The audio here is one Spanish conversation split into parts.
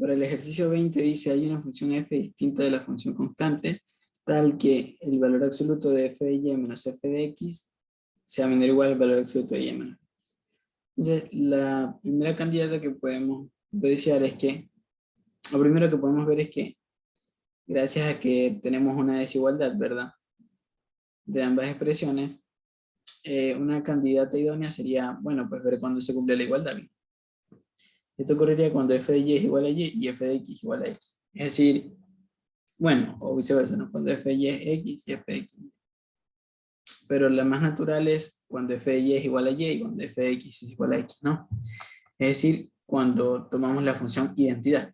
Para el ejercicio 20 dice, hay una función f distinta de la función constante, tal que el valor absoluto de f de y menos f de x sea menor o igual al valor absoluto de y menos x. Entonces, la primera candidata que podemos apreciar es que, lo primero que podemos ver es que, gracias a que tenemos una desigualdad, ¿verdad?, de ambas expresiones, una candidata idónea sería, bueno, pues ver cuándo se cumple la igualdad. Esto ocurriría cuando f de y es igual a y y f de x es igual a x. Es decir, bueno, o viceversa, ¿no? Cuando f de y es x y f de x. Pero la más natural es cuando f de y es igual a y cuando f de x es igual a x, ¿no? Es decir, cuando tomamos la función identidad.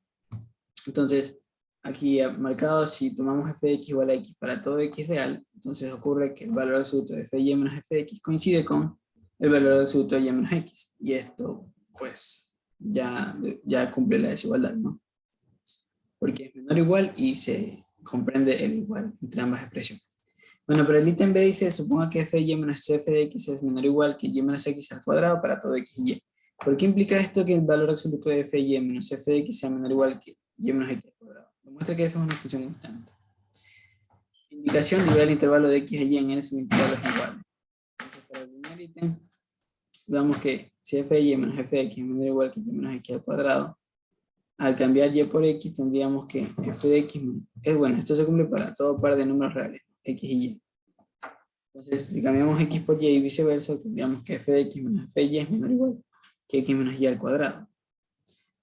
Entonces, aquí marcado, si tomamos f de x igual a x para todo x real, entonces ocurre que el valor absoluto de f de y menos f de x coincide con el valor absoluto de y menos x. Y esto, pues, ya cumple la desigualdad, ¿no? Porque es menor o igual y se comprende el igual entre ambas expresiones. Bueno, pero el ítem B dice, suponga que f de y menos f de x es menor o igual que y menos x al cuadrado para todo x y y. ¿Por qué implica esto que el valor absoluto de f de y menos f de x sea menor o igual que y menos x al cuadrado? Demuestra que f es una función constante. Indicación, nivel del intervalo de x a y en n subintervalos iguales. Entonces, para el primer ítem, veamos que si f de y menos f de x es menor o igual que y menos x al cuadrado, al cambiar y por x tendríamos que f de x es bueno, esto se cumple para todo par de números reales, x y y. Entonces, si cambiamos x por y y viceversa, tendríamos que f de x menos f de y es menor o igual que x menos y al cuadrado.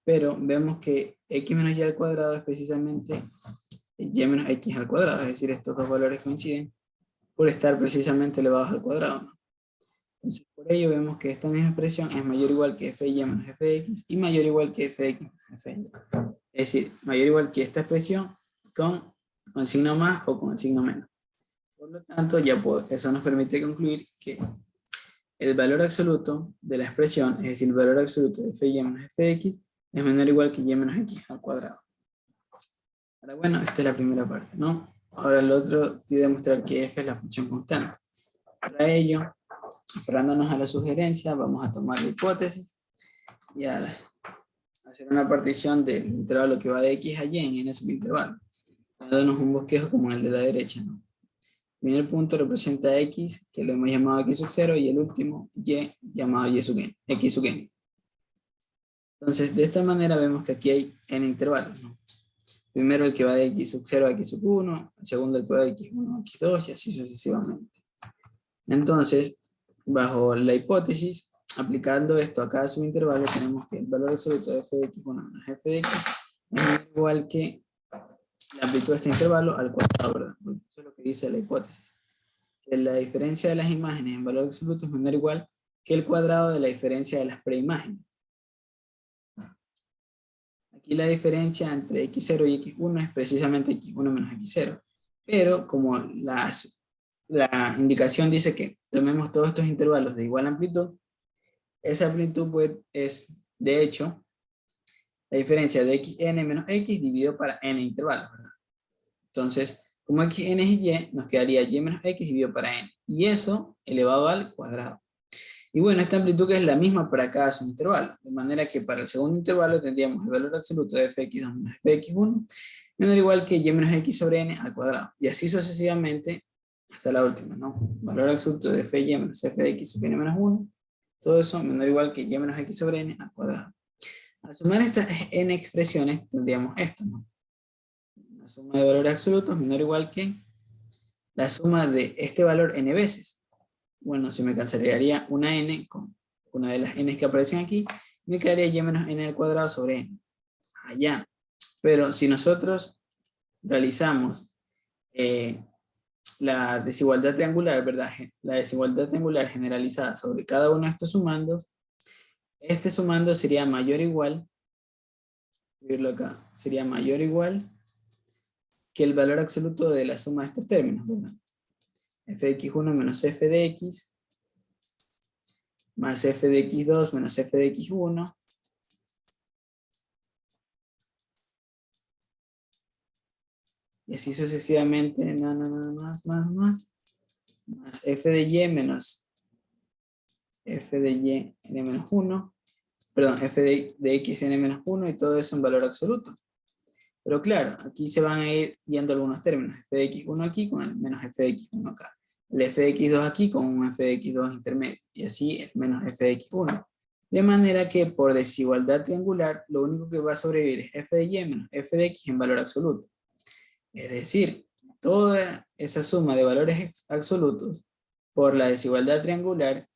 Pero vemos que x menos y al cuadrado es precisamente y menos x al cuadrado, es decir, estos dos valores coinciden por estar precisamente elevados al cuadrado, ¿no? Entonces, por ello vemos que esta misma expresión es mayor o igual que f de y menos f de x y mayor o igual que f de x menos f de y. Es decir, mayor o igual que esta expresión con el signo más o con el signo menos. Por lo tanto, eso nos permite concluir que el valor absoluto de la expresión, es decir, el valor absoluto de f de y menos f de x, es menor o igual que y menos x al cuadrado. Ahora, bueno, esta es la primera parte, ¿no? Ahora el otro quiere demostrar que f es la función constante. Para ello, aferrándonos a la sugerencia, vamos a tomar la hipótesis y a hacer una partición del intervalo que va de x a y en n subintervalos, dándonos un bosquejo como el de la derecha, ¿no? El primer punto representa x, que lo hemos llamado x sub 0, y el último y, llamado y sub n, x sub n. Entonces, de esta manera vemos que aquí hay n intervalos, ¿no? Primero el que va de x sub 0 a x sub 1, el segundo el que va de x1 a x2, y así sucesivamente. Entonces, bajo la hipótesis, aplicando esto a cada subintervalo, tenemos que el valor absoluto de f de x1 menos f de x es igual que la amplitud de este intervalo al cuadrado, ¿verdad? Eso es lo que dice la hipótesis. Que la diferencia de las imágenes en valor absoluto es menor o igual que el cuadrado de la diferencia de las preimágenes. Aquí la diferencia entre x0 y x1 es precisamente x1 menos x0. Pero como la indicación dice que tomemos todos estos intervalos de igual amplitud, esa amplitud pues, es, de hecho, la diferencia de xn menos x dividido para n intervalos, ¿verdad? Entonces, como xn es y, nos quedaría y menos x dividido para n. Y eso elevado al cuadrado. Y bueno, esta amplitud que es la misma para cada subintervalo. De manera que para el segundo intervalo tendríamos el valor absoluto de fx2 menos fx1 menor o igual que y menos x sobre n al cuadrado. Y así sucesivamente hasta la última, ¿no? Valor absoluto de f y menos f de x sobre n menos 1. Todo eso menor o igual que y menos x sobre n al cuadrado. Al sumar estas n expresiones tendríamos esto, ¿no? La suma de valores absolutos menor o igual que la suma de este valor n veces. Bueno, se me cancelaría una n con una de las n que aparecen aquí, me quedaría y menos n al cuadrado sobre n. Allá. Pero si nosotros realizamos la desigualdad triangular, ¿verdad? La desigualdad triangular generalizada sobre cada uno de estos sumandos, este sumando sería mayor o igual, verlo acá, sería mayor o igual que el valor absoluto de la suma de estos términos, ¿verdad? f de x1 menos f de x más f de x2 menos f de x1 y así sucesivamente, más f de y menos f de y n menos 1 perdón, f de x en menos 1 y todo eso en valor absoluto. Pero claro, aquí se van a ir yendo algunos términos, f de x1 aquí con el menos f de x1 acá, el f de x2 aquí con un f de x2 intermedio, y así el menos f de x1. De manera que por desigualdad triangular, lo único que va a sobrevivir es f de y menos f de x en valor absoluto. Es decir, toda esa suma de valores absolutos por la desigualdad triangular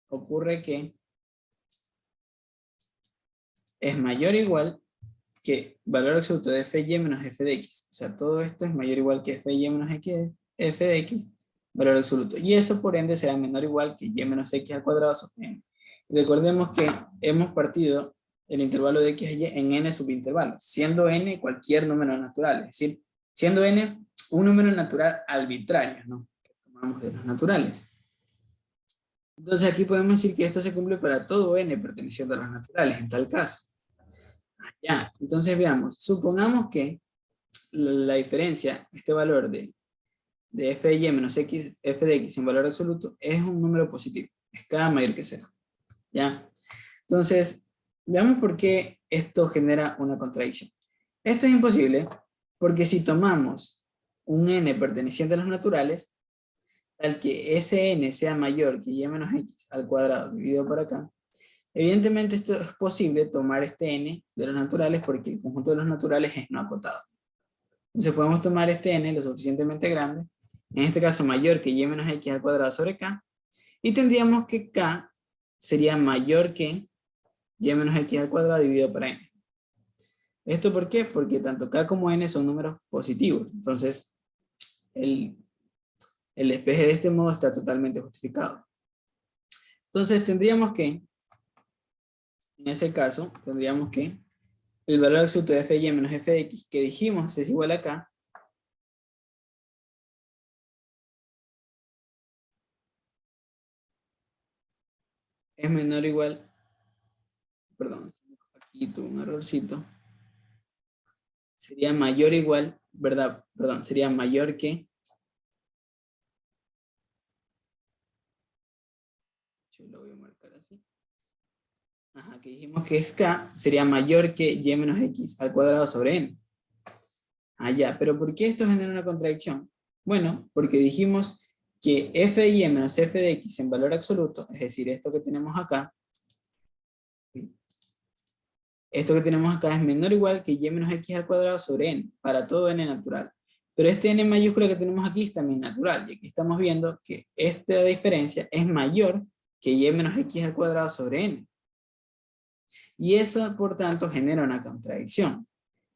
ocurre que es mayor o igual que valor absoluto de f de y menos f de x. O sea, todo esto es mayor o igual que f de y menos f de x, valor absoluto. Y eso por ende será menor o igual que y menos x al cuadrado sobre n. Recordemos que hemos partido el intervalo de x a y en n subintervalos, siendo n cualquier número natural, es decir, siendo n un número natural arbitrario, ¿no? Que tomamos de los naturales. Entonces aquí podemos decir que esto se cumple para todo n perteneciente a los naturales, en tal caso. Ya, entonces veamos, supongamos que la diferencia, este valor de f de y menos x, f de x en valor absoluto, es un número positivo, es k mayor que 0. ¿Ya? Entonces, veamos por qué esto genera una contradicción. Esto es imposible porque si tomamos un n perteneciente a los naturales, tal que ese n sea mayor que y menos x al cuadrado dividido por acá, evidentemente esto es posible tomar este n de los naturales porque el conjunto de los naturales es no acotado. Entonces podemos tomar este n lo suficientemente grande, en este caso mayor que y menos x al cuadrado sobre k, y tendríamos que k sería mayor que y menos x al cuadrado dividido por n. ¿Esto por qué? Porque tanto k como n son números positivos. Entonces, el despeje de este modo está totalmente justificado. Entonces tendríamos que, en ese caso, tendríamos que el valor absoluto de f de y menos f de x, que dijimos es igual a k, es menor o igual, perdón, aquí tuve un errorcito, sería mayor o igual, ¿verdad? Perdón, sería mayor que, yo lo voy a marcar así, ajá, que dijimos que es k, sería mayor que y menos x al cuadrado sobre n. Ah, ya, pero ¿por qué esto genera una contradicción? Bueno, porque dijimos que f de y menos f de x en valor absoluto, es decir, esto que tenemos acá, es menor o igual que y menos x al cuadrado sobre n, para todo n natural. Pero este n mayúscula que tenemos aquí es también natural, y aquí estamos viendo que esta diferencia es mayor que y menos x al cuadrado sobre n. Y eso, por tanto, genera una contradicción.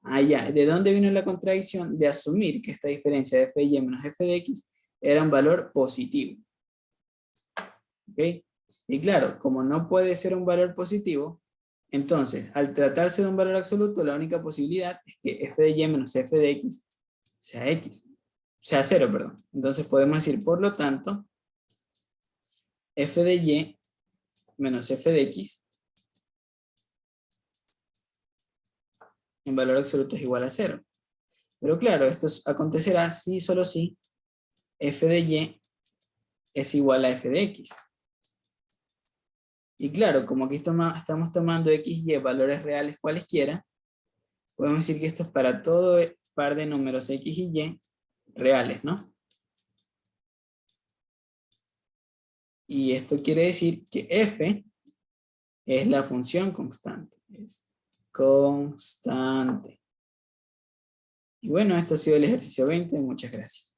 Ah, ya. ¿De dónde vino la contradicción? De asumir que esta diferencia de f de y menos f de x era un valor positivo. ¿Ok? Y claro, como no puede ser un valor positivo, entonces, al tratarse de un valor absoluto, la única posibilidad es que f de y menos f de x sea 0, perdón. Entonces podemos decir, por lo tanto, f de y menos f de x en valor absoluto es igual a 0. Pero claro, esto acontecerá si solo si f de y es igual a f de x. Y claro, como aquí estamos tomando x y valores reales cualesquiera, podemos decir que esto es para todo par de números x y y reales, ¿no? Y esto quiere decir que f es la función constante. Es constante. Y bueno, esto ha sido el ejercicio 20. Muchas gracias.